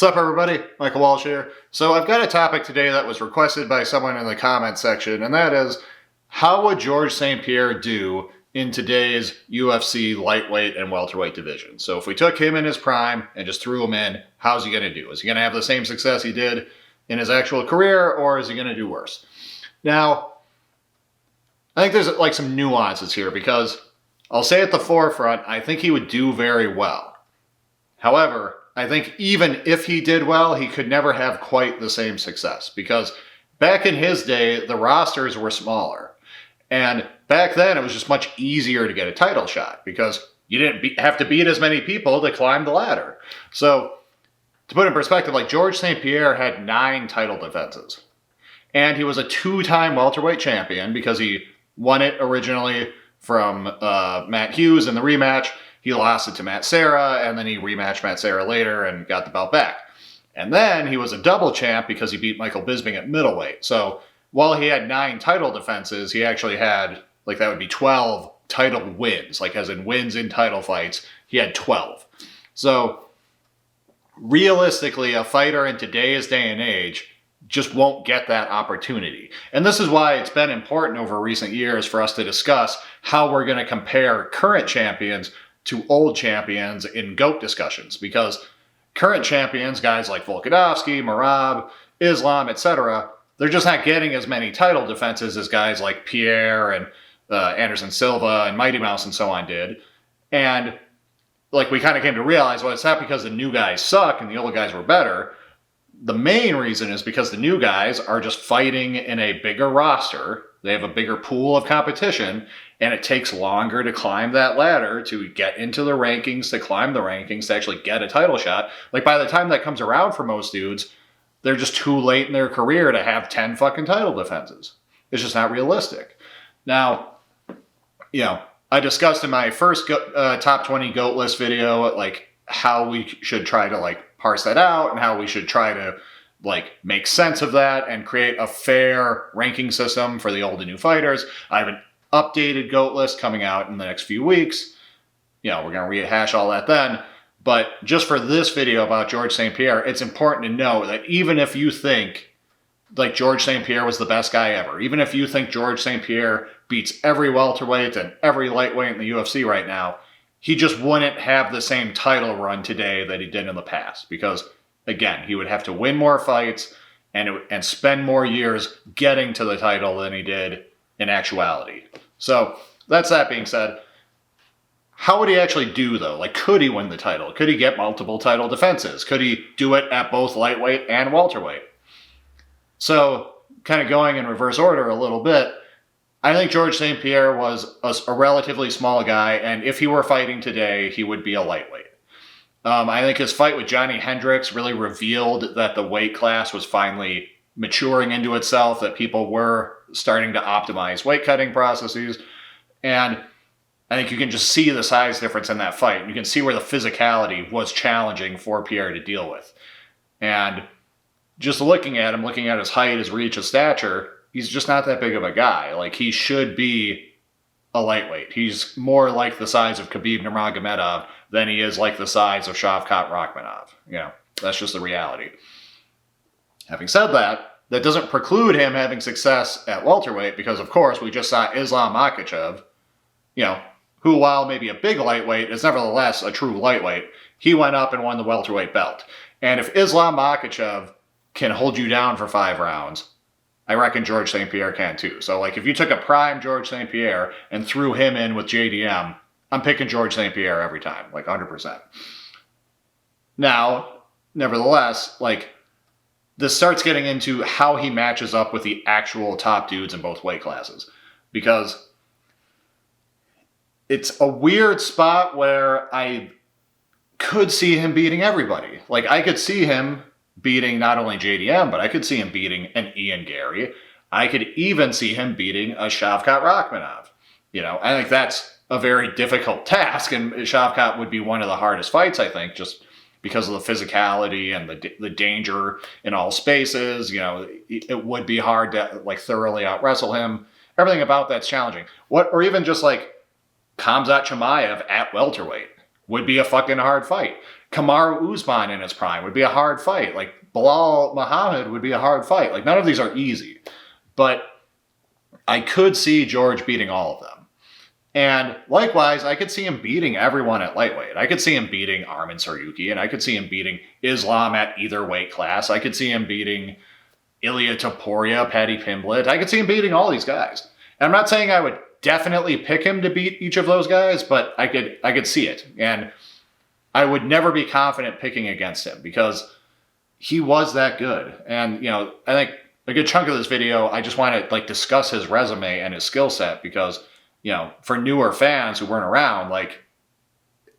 What's up, everybody? Michael Walsh here. So I've got a topic today that was requested by someone in the comment section, and that is, how would George St-Pierre do in today's UFC lightweight and welterweight division? So if we took him in his prime and just threw him in, how's he going to do? Is he going to have the same success he did in his actual career, or is he going to do worse? Now, I think there's like some nuances here, because I'll say at the forefront, I think he would do very well. However, I think even if he did well, he could never have quite the same success, because back in his day, the rosters were smaller. And back then, it was just much easier to get a title shot because you didn't have to beat as many people to climb the ladder. So to put in perspective, like George St-Pierre had 9 title defenses. And he was a 2-time welterweight champion because he won it originally from Matt Hughes in the rematch. He lost it to Matt Serra, and then he rematched Matt Serra later and got the belt back. And then he was a double champ because he beat Michael Bisping at middleweight. So while he had 9 title defenses, he actually had, like, that would be 12 title wins, like as in wins in title fights. He had 12. So realistically, a fighter in today's day and age just won't get that opportunity. And this is why it's been important over recent years for us to discuss how we're going to compare current champions to old champions in GOAT discussions, because current champions, guys like Volkanovski, Merab, Islam, etc., they're just not getting as many title defenses as guys like Pierre and Anderson Silva and Mighty Mouse and so on did. And like we kind of came to realize, well, it's not because the new guys suck and the old guys were better. The main reason is because the new guys are just fighting in a bigger roster. They have a bigger pool of competition, and it takes longer to climb that ladder, to get into the rankings, to climb the rankings, to actually get a title shot. Like, by the time that comes around for most dudes, they're just too late in their career to have 10 fucking title defenses. It's just not realistic. Now, I discussed in my first top 20 GOAT list video, like, how we should try to, like, parse that out and how we should try to, like, make sense of that and create a fair ranking system for the old and new fighters. I have an updated GOAT list coming out in the next few weeks. We're going to rehash all that then. But just for this video about George St-Pierre, it's important to know that even if you think, like, George St-Pierre was the best guy ever, even if you think George St-Pierre beats every welterweight and every lightweight in the UFC right now, he just wouldn't have the same title run today that he did in the past. Because, again, he would have to win more fights and spend more years getting to the title than he did in actuality. So, that's that being said. How would he actually do, though? Like, could he win the title? Could he get multiple title defenses? Could he do it at both lightweight and welterweight? So, kind of going in reverse order a little bit, I think George St-Pierre was a relatively small guy, and if he were fighting today, he would be a lightweight. I think his fight with Johnny Hendricks really revealed that the weight class was finally maturing into itself, that people were starting to optimize weight cutting processes, and I think you can just see the size difference in that fight. You can see where the physicality was challenging for Pierre to deal with. And just looking at him, looking at his height, his reach, his stature, he's just not that big of a guy. Like, he should be a lightweight. He's more like the size of Khabib Nurmagomedov than he is like the size of Shavkat Rakhmonov. That's just the reality. Having said that, that doesn't preclude him having success at welterweight, because, of course, we just saw Islam Makhachev, who, while maybe a big lightweight, is nevertheless a true lightweight. He went up and won the welterweight belt. And if Islam Makhachev can hold you down for 5 rounds, I reckon George St-Pierre can too. So, like, if you took a prime George St-Pierre and threw him in with JDM, I'm picking George St-Pierre every time, like 100%. Now, nevertheless, like, this starts getting into how he matches up with the actual top dudes in both weight classes. Because it's a weird spot where I could see him beating everybody. Like, I could see him beating not only JDM, but I could see him beating an Ian Gary. I could even see him beating a Shavkat Rakhmonov. I think that's a very difficult task, and Shavkat would be one of the hardest fights, I think, just because of the physicality and the danger in all spaces. It would be hard to, like, thoroughly out-wrestle him. Everything about that's challenging. Or even just, like, Khamzat Chimaev at welterweight would be a fucking hard fight. Kamaru Usman in his prime would be a hard fight. Like Bilal Muhammad would be a hard fight. Like none of these are easy. But I could see George beating all of them. And likewise, I could see him beating everyone at lightweight. I could see him beating Arman Saryuki, and I could see him beating Islam at either weight class. I could see him beating Ilia Topuria, Paddy Pimblett. I could see him beating all these guys. And I'm not saying I would definitely pick him to beat each of those guys, but I could see it. And I would never be confident picking against him because he was that good. And, I think a good chunk of this video, I just want to discuss his resume and his skill set because, for newer fans who weren't around,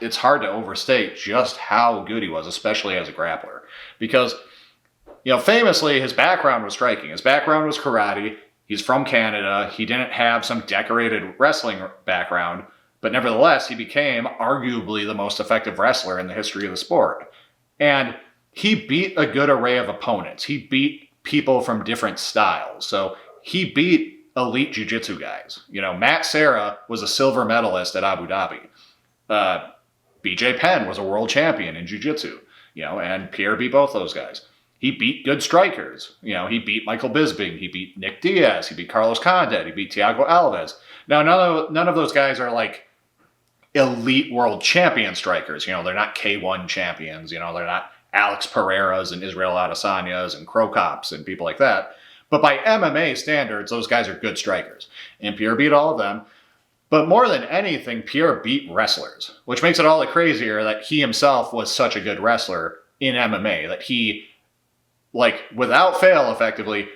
it's hard to overstate just how good he was, especially as a grappler. Because, famously, his background was striking. His background was karate. He's from Canada. He didn't have some decorated wrestling background, but nevertheless, he became arguably the most effective wrestler in the history of the sport. And he beat a good array of opponents. He beat people from different styles. So he beat elite jiu-jitsu guys. Matt Serra was a silver medalist at Abu Dhabi. BJ Penn was a world champion in jiu-jitsu, and Pierre beat both those guys. He beat good strikers. He beat Michael Bisping. He beat Nick Diaz. He beat Carlos Condit. He beat Thiago Alves. Now, none of those guys are elite world champion strikers. They're not K1 champions. They're not Alex Pereiras and Israel Adesanyas and Cro Cops and people like that. But by MMA standards, those guys are good strikers. And Pierre beat all of them. But more than anything, Pierre beat wrestlers, which makes it all the crazier that he himself was such a good wrestler in MMA, that he, without fail, effectively,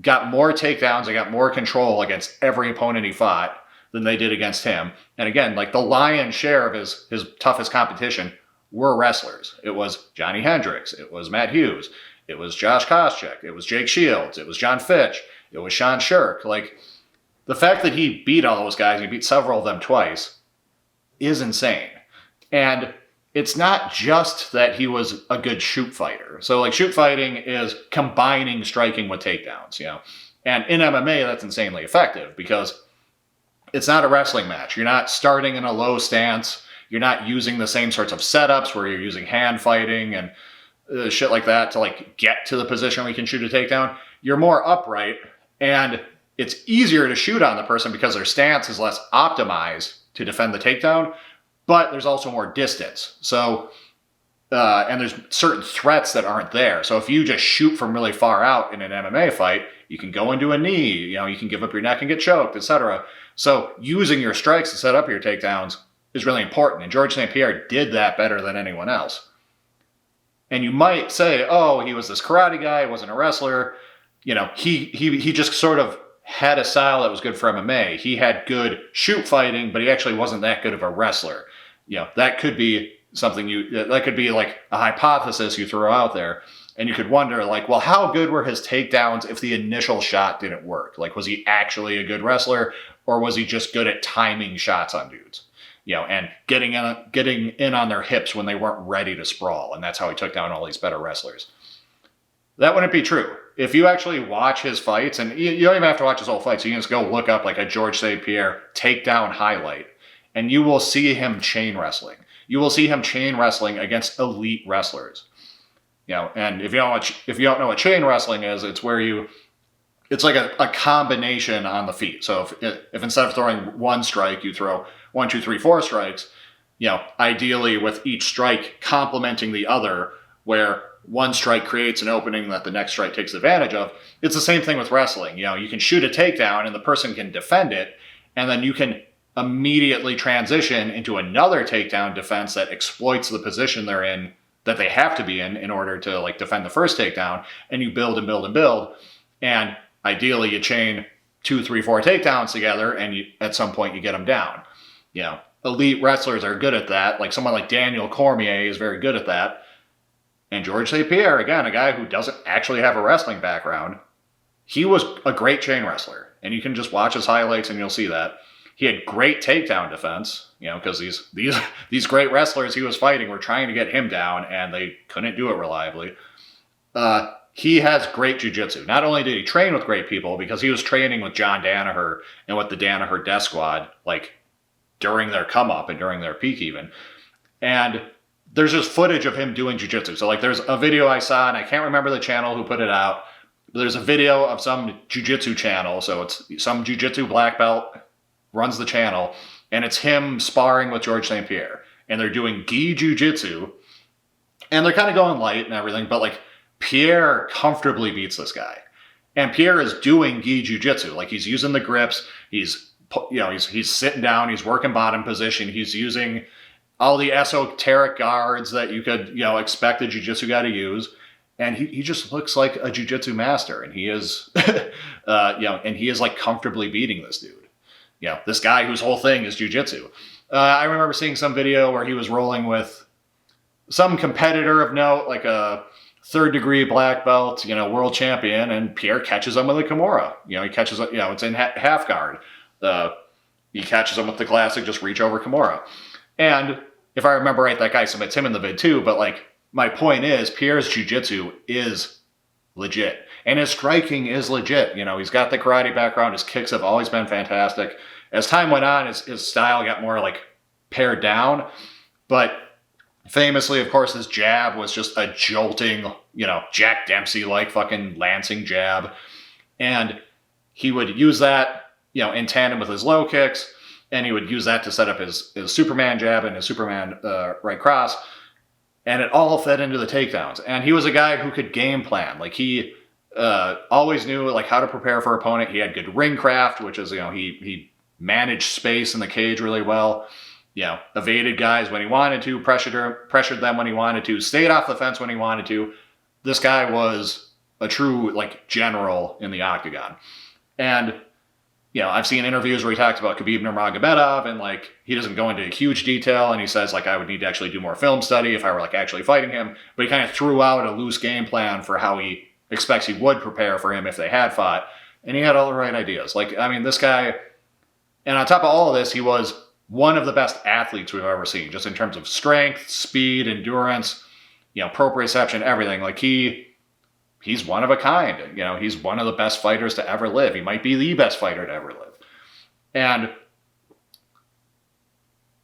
got more takedowns and got more control against every opponent he fought than they did against him. And again, the lion's share of his toughest competition were wrestlers. It was Johnny Hendricks. It was Matt Hughes. It was Josh Koscheck. It was Jake Shields. It was John Fitch. It was Sean Shirk. The fact that he beat all those guys, and he beat several of them twice, is insane. And it's not just that he was a good shoot fighter. So, shoot fighting is combining striking with takedowns, And in MMA, that's insanely effective because it's not a wrestling match. You're not starting in a low stance. You're not using the same sorts of setups where you're using hand fighting and shit like that to get to the position where you can shoot a takedown. You're more upright, and it's easier to shoot on the person because their stance is less optimized to defend the takedown, but there's also more distance. So, and there's certain threats that aren't there. So if you just shoot from really far out in an MMA fight, you can go into a knee, you can give up your neck and get choked, etc. So using your strikes to set up your takedowns is really important. And George St-Pierre did that better than anyone else. And you might say, oh, he was this karate guy, wasn't a wrestler. He just sort of had a style that was good for MMA. He had good shoot fighting, but he actually wasn't that good of a wrestler. That could be something that could be a hypothesis you throw out there. And you could wonder, well, how good were his takedowns if the initial shot didn't work? Was he actually a good wrestler, or was he just good at timing shots on dudes? And getting in on their hips when they weren't ready to sprawl. And that's how he took down all these better wrestlers. That wouldn't be true. If you actually watch his fights, and you don't even have to watch his whole fights, you can just go look up a George St-Pierre takedown highlight, and you will see him chain wrestling. You will see him chain wrestling against elite wrestlers. And if you don't know what chain wrestling is, it's where it's like a combination on the feet. So if instead of throwing one strike, you throw 1, 2, 3, 4 strikes, ideally with each strike complementing the other, where one strike creates an opening that the next strike takes advantage of. It's the same thing with wrestling. You can shoot a takedown and the person can defend it, and then you can immediately transition into another takedown defense that exploits the position they're in, that they have to be in order to defend the first takedown, and you build and build and build. And ideally you chain 2, 3, 4 takedowns together, and at some point you get them down. Elite wrestlers are good at that. Someone like Daniel Cormier is very good at that. And George St-Pierre, again, a guy who doesn't actually have a wrestling background, he was a great chain wrestler. And you can just watch his highlights and you'll see that. He had great takedown defense, because these great wrestlers he was fighting were trying to get him down, and they couldn't do it reliably. He has great jiu-jitsu. Not only did he train with great people, because he was training with John Danaher and with the Danaher Death Squad, during their come up and during their peak even. And there's just footage of him doing jiu-jitsu. So like there's a video I saw, and I can't remember the channel who put it out. But there's a video of some jiu-jitsu channel. So it's some jiu-jitsu black belt runs the channel, and it's him sparring with George St-Pierre. And they're doing gi jiu-jitsu, and they're kind of going light and everything, but like Pierre comfortably beats this guy. And Pierre is doing gi jiu-jitsu. Like he's using the grips, he's sitting down, he's working bottom position, he's using all the esoteric guards that you could, expect a jiu-jitsu guy to use. And he just looks like a jiu-jitsu master. And he is, and he is like comfortably beating this dude. This guy whose whole thing is jiu-jitsu. I remember seeing some video where he was rolling with some competitor of note, like a third-degree black belt, world champion, and Pierre catches him with a Kimura. He catches, it's in half guard. He catches him with the classic just reach over Kimura. And if I remember right, that guy submits him in the vid too. But like, my point is, Pierre's jiu-jitsu is legit. And his striking is legit. He's got the karate background. His kicks have always been fantastic. As time went on, his style got more like pared down. But famously, of course, his jab was just a jolting, Jack Dempsey-like fucking lancing jab. And he would use that, in tandem with his low kicks. And he would use that to set up his Superman jab and his Superman right cross. And it all fed into the takedowns. And he was a guy who could game plan. Like he always knew like how to prepare for opponent. He had good ring craft, which is, he managed space in the cage really well. Evaded guys when he wanted to, pressured them when he wanted to, stayed off the fence when he wanted to. This guy was a true like general in the octagon. And I've seen interviews where he talks about Khabib Nurmagomedov, and like he doesn't go into huge detail, and he says like I would need to actually do more film study if I were like actually fighting him. But he kind of threw out a loose game plan for how he expects he would prepare for him if they had fought, and he had all the right ideas. Like this guy, and on top of all of this, he was one of the best athletes we've ever seen, just in terms of strength, speed, endurance, proprioception, everything. Like he's one of a kind. He's one of the best fighters to ever live. He might be the best fighter to ever live. And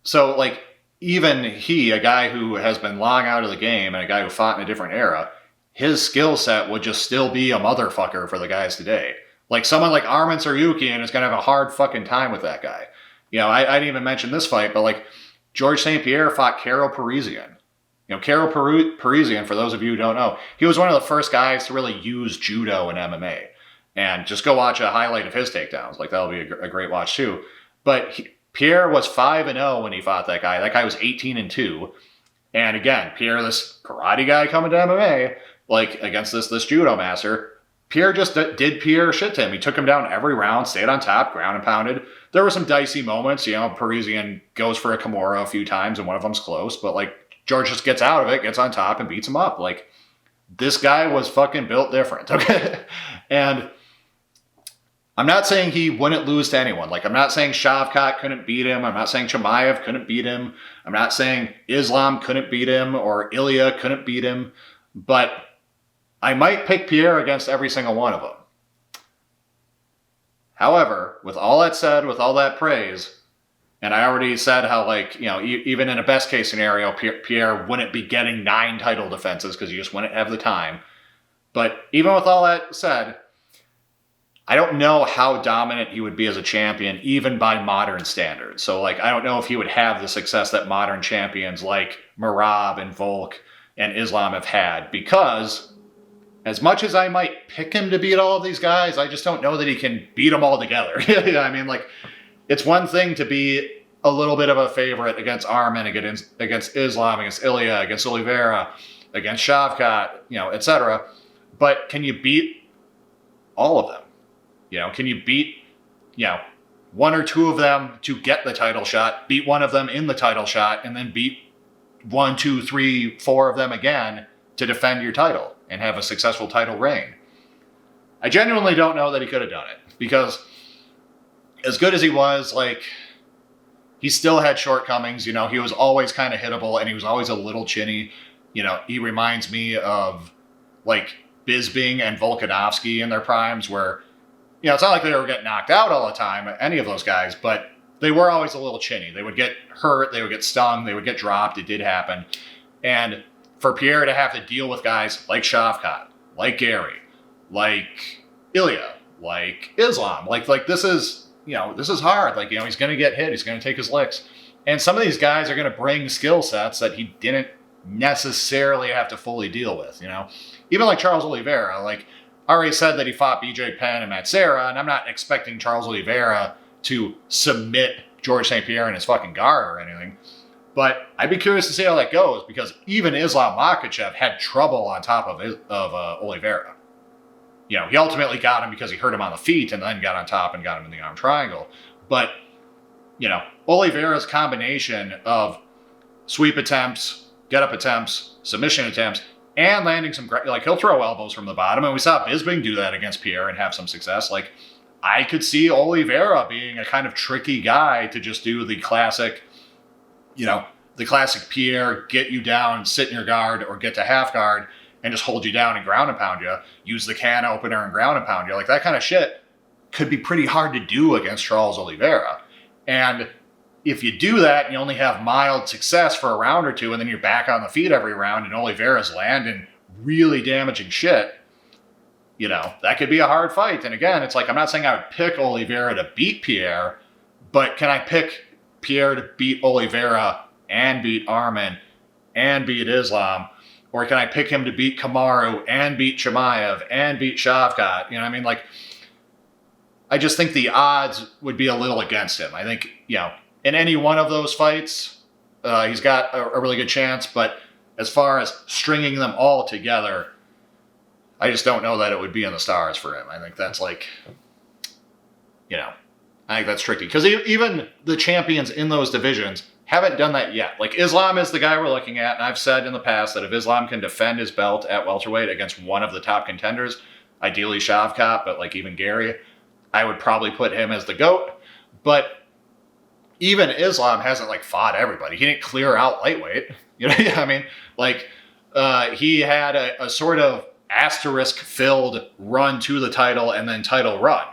so, like, even he, a guy who has been long out of the game and a guy who fought in a different era, his skill set would just still be a motherfucker for the guys today. Like, someone like Arman Tsarukyan is going to have a hard fucking time with that guy. I didn't even mention this fight, but, like, George St-Pierre fought Karo Parisian. Karo Parisian, for those of you who don't know, he was one of the first guys to really use judo and MMA. And just go watch a highlight of his takedowns. Like, that'll be a great watch, too. But Pierre was 5-0 when he fought that guy. That guy was 18-2. And again, Pierre, this karate guy coming to MMA, like, against this judo master, Pierre just did Pierre shit to him. He took him down every round, stayed on top, ground and pounded. There were some dicey moments. Parisian goes for a Kimura a few times, and one of them's close. But, like, George just gets out of it, gets on top, and beats him up. Like, this guy was fucking built different, okay? And I'm not saying he wouldn't lose to anyone. Like, I'm not saying Shavkat couldn't beat him. I'm not saying Chimaev couldn't beat him. I'm not saying Islam couldn't beat him or Ilya couldn't beat him. But I might pick Pierre against every single one of them. However, with all that said, with all that praise, and I already said how, like, even in a best case scenario, Pierre wouldn't be getting 9 title defenses because you just wouldn't have the time. But even with all that said, I don't know how dominant he would be as a champion, even by modern standards. So, like, I don't know if he would have the success that modern champions like Merab and Volk and Islam have had, because as much as I might pick him to beat all of these guys, I just don't know that he can beat them all together. I mean, like, it's one thing to be a little bit of a favorite against Arman, against Islam, against Ilya, against Oliveira, against Shavkat, etc. But can you beat all of them? Can you beat, one or two of them to get the title shot, beat one of them in the title shot, and then beat 1, 2, 3, 4 of them again to defend your title and have a successful title reign? I genuinely don't know that he could have done it, because as good as he was, like, he still had shortcomings. He was always kind of hittable, and he was always a little chinny. He reminds me of, like, Bisping and Volkanovski in their primes, where, it's not like they were getting knocked out all the time, any of those guys, but they were always a little chinny. They would get hurt, they would get stung, they would get dropped. It did happen. And for Pierre to have to deal with guys like Shavkat, like Gary, like Ilya, like Islam, like this is, this is hard. Like, he's going to get hit. He's going to take his licks. And some of these guys are going to bring skill sets that he didn't necessarily have to fully deal with, Even like Charles Oliveira, like, I already said that he fought BJ Penn and Matt Serra, and I'm not expecting Charles Oliveira to submit George St-Pierre in his fucking guard or anything. But I'd be curious to see how that goes, because even Islam Makhachev had trouble on top of Oliveira. He ultimately got him because he hurt him on the feet and then got on top and got him in the arm triangle. But, Oliveira's combination of sweep attempts, get-up attempts, submission attempts, and landing some, he'll throw elbows from the bottom. And we saw Bisping do that against Pierre and have some success. Like, I could see Oliveira being a kind of tricky guy to just do the classic, the classic Pierre, get you down, sit in your guard, or get to half guard, and just hold you down and ground and pound you. Use the can opener and ground and pound you. Like, that kind of shit could be pretty hard to do against Charles Oliveira. And if you do that and you only have mild success for a round or two, and then you're back on the feet every round and Oliveira's landing really damaging shit, that could be a hard fight. And again, it's like, I'm not saying I would pick Oliveira to beat Pierre, but can I pick Pierre to beat Oliveira and beat Arman and beat Islam? Or can I pick him to beat Kamaru and beat Chimaev and beat Shavkat? Like, I just think the odds would be a little against him. I think, in any one of those fights, he's got a really good chance. But as far as stringing them all together, I just don't know that it would be in the stars for him. I think that's I think that's tricky. Because even the champions in those divisions haven't done that yet. Like, Islam is the guy we're looking at, and I've said in the past that if Islam can defend his belt at welterweight against one of the top contenders, ideally Shavkat, but like even Gary, I would probably put him as the GOAT. But even Islam hasn't fought everybody. He didn't clear out lightweight. He had a sort of asterisk-filled run to the title and then title run.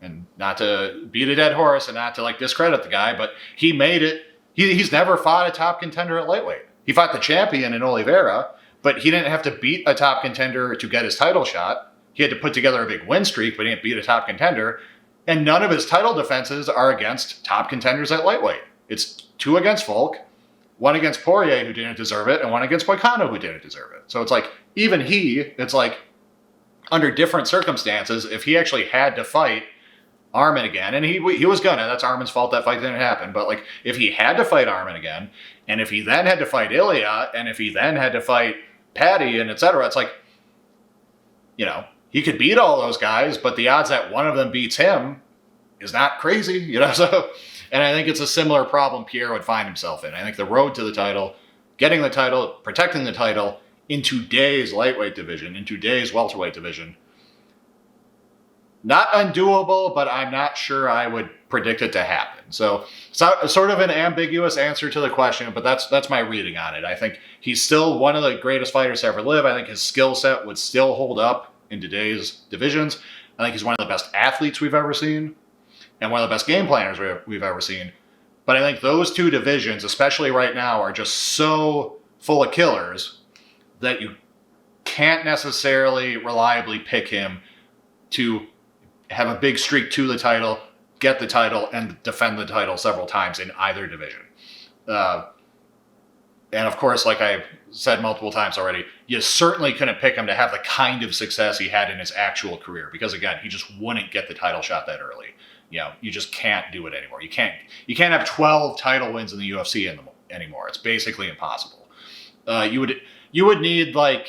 And not to beat a dead horse and not to discredit the guy, but he made it. He's never fought a top contender at lightweight. He fought the champion in Oliveira, but he didn't have to beat a top contender to get his title shot. He had to put together a big win streak, but he didn't beat a top contender. And none of his title defenses are against top contenders at lightweight. It's 2 against Volk, 1 against Poirier, who didn't deserve it, and 1 against Moicano, who didn't deserve it. So it's even it's under different circumstances, if he actually had to fight Arman again, and he was gonna, that's Arman's fault that fight didn't happen, but if he had to fight Arman again, and if he then had to fight Ilya, and if he then had to fight Paddy, and etc., it's he could beat all those guys, but the odds that one of them beats him is not crazy, so, and I think it's a similar problem Pierre would find himself in. I think the road to the title, getting the title, protecting the title in today's lightweight division, in today's welterweight division, not undoable, but I'm not sure I would predict it to happen. So sort of an ambiguous answer to the question, but that's my reading on it. I think he's still one of the greatest fighters to ever live. I think his skill set would still hold up in today's divisions. I think he's one of the best athletes we've ever seen and one of the best game planners we've ever seen. But I think those two divisions, especially right now, are just so full of killers that you can't necessarily reliably pick him to have a big streak to the title, get the title, and defend the title several times in either division. And of course, like I've said multiple times already, you certainly couldn't pick him to have the kind of success he had in his actual career, because again, he just wouldn't get the title shot that early. You just can't do it anymore. You can't have 12 title wins in the UFC anymore. It's basically impossible. You would need Brock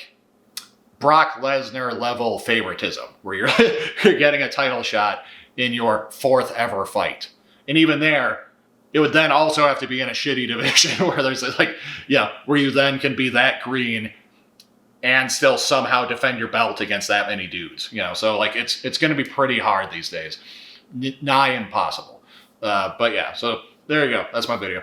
Lesnar level favoritism, where you're getting a title shot in your 4th ever fight. And even there, it would then also have to be in a shitty division where there's where you then can be that green and still somehow defend your belt against that many dudes. So it's going to be pretty hard these days. Nigh impossible. But yeah, so there you go. That's my video.